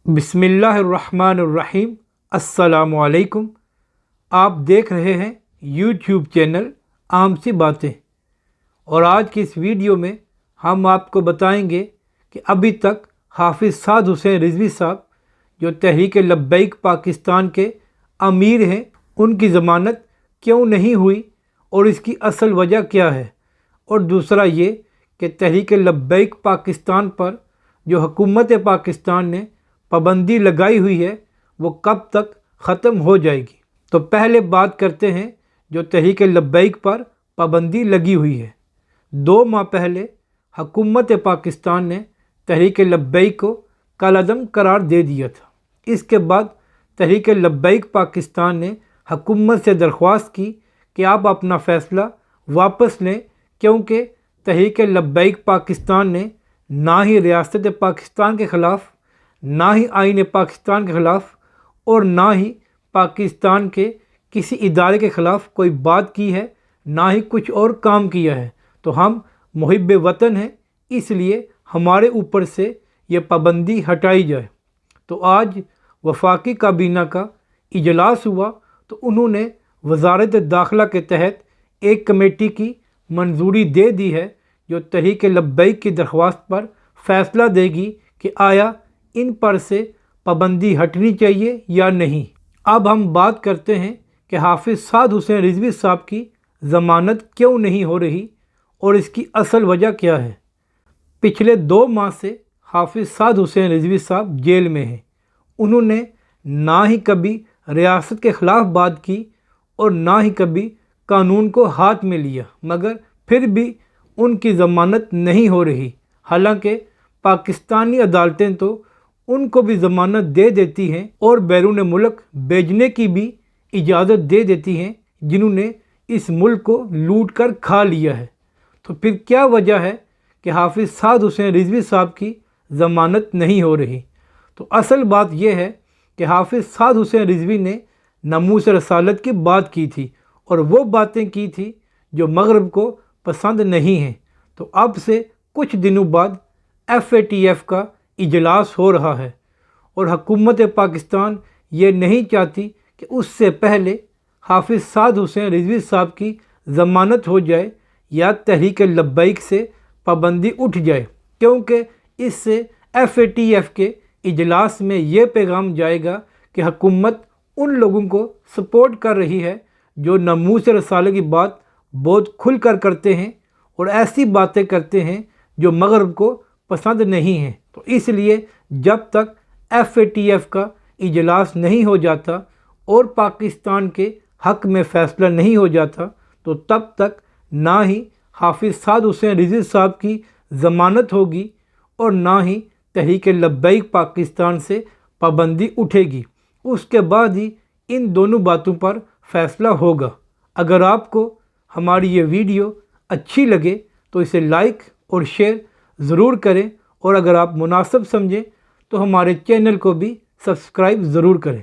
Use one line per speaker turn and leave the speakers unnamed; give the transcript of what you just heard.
بسم اللہ الرحمن الرحیم۔ السلام علیکم۔ آپ دیکھ رہے ہیں یوٹیوب چینل عام سی باتیں، اور آج کی اس ویڈیو میں ہم آپ کو بتائیں گے کہ ابھی تک حافظ سعد حسین رضوی صاحب جو تحریک لبیک پاکستان کے امیر ہیں، ان کی ضمانت کیوں نہیں ہوئی اور اس کی اصل وجہ کیا ہے، اور دوسرا یہ کہ تحریک لبیک پاکستان پر جو حکومت پاکستان نے پابندی لگائی ہوئی ہے وہ کب تک ختم ہو جائے گی۔ تو پہلے بات کرتے ہیں جو تحریک لبیک پر پابندی لگی ہوئی ہے۔ 2 ماہ پہلے حکومت پاکستان نے تحریک لبیک کو کالعدم قرار دے دیا تھا۔ اس کے بعد تحریک لبیک پاکستان نے حکومت سے درخواست کی کہ آپ اپنا فیصلہ واپس لیں، کیونکہ تحریک لبیک پاکستان نے نہ ہی ریاست پاکستان کے خلاف، نہ ہی آئین پاکستان کے خلاف، اور نہ ہی پاکستان کے کسی ادارے کے خلاف کوئی بات کی ہے، نہ ہی کچھ اور کام کیا ہے۔ تو ہم محب وطن ہیں، اس لیے ہمارے اوپر سے یہ پابندی ہٹائی جائے۔ تو آج وفاقی کابینہ کا اجلاس ہوا تو انہوں نے وزارت داخلہ کے تحت ایک کمیٹی کی منظوری دے دی ہے جو تحریک لبیک کی درخواست پر فیصلہ دے گی کہ آیا ان پر سے پابندی ہٹنی چاہیے یا نہیں۔ اب ہم بات کرتے ہیں کہ حافظ سعد حسین رضوی صاحب کی ضمانت کیوں نہیں ہو رہی اور اس کی اصل وجہ کیا ہے۔ پچھلے 2 ماہ سے حافظ سعد حسین رضوی صاحب جیل میں ہیں۔ انہوں نے نہ ہی کبھی ریاست کے خلاف بات کی اور نہ ہی کبھی قانون کو ہاتھ میں لیا، مگر پھر بھی ان کی ضمانت نہیں ہو رہی، حالانکہ پاکستانی عدالتیں تو ان کو بھی ضمانت دے دیتی ہیں اور بیرون ملک بھیجنے کی بھی اجازت دے دیتی ہیں، جنہوں نے اس ملک کو لوٹ کر کھا لیا ہے۔ تو پھر کیا وجہ ہے کہ حافظ سعد حسین رضوی صاحب کی ضمانت نہیں ہو رہی؟ تو اصل بات یہ ہے کہ حافظ سعد حسین رضوی نے ناموس رسالت کی بات کی تھی، اور وہ باتیں کی تھی جو مغرب کو پسند نہیں ہیں۔ تو اب سے کچھ دنوں بعد FATF کا اجلاس ہو رہا ہے، اور حکومت پاکستان یہ نہیں چاہتی کہ اس سے پہلے حافظ سعد حسین رضوی صاحب کی ضمانت ہو جائے یا تحریک لبیک سے پابندی اٹھ جائے، کیونکہ اس سے FATF کے اجلاس میں یہ پیغام جائے گا کہ حکومت ان لوگوں کو سپورٹ کر رہی ہے جو ناموس رسالت کی بات بہت کھل کر کرتے ہیں اور ایسی باتیں کرتے ہیں جو مغرب کو پسند نہیں ہیں۔ تو اس لیے جب تک FATF کا اجلاس نہیں ہو جاتا اور پاکستان کے حق میں فیصلہ نہیں ہو جاتا، تو تب تک نہ ہی حافظ سعد حسین رضوی صاحب کی ضمانت ہوگی اور نہ ہی تحریک لبیک پاکستان سے پابندی اٹھے گی۔ اس کے بعد ہی ان دونوں باتوں پر فیصلہ ہوگا۔ اگر آپ کو ہماری یہ ویڈیو اچھی لگے تو اسے لائک اور شیئر ضرور کریں، اور اگر آپ مناسب سمجھیں تو ہمارے چینل کو بھی سبسکرائب ضرور کریں۔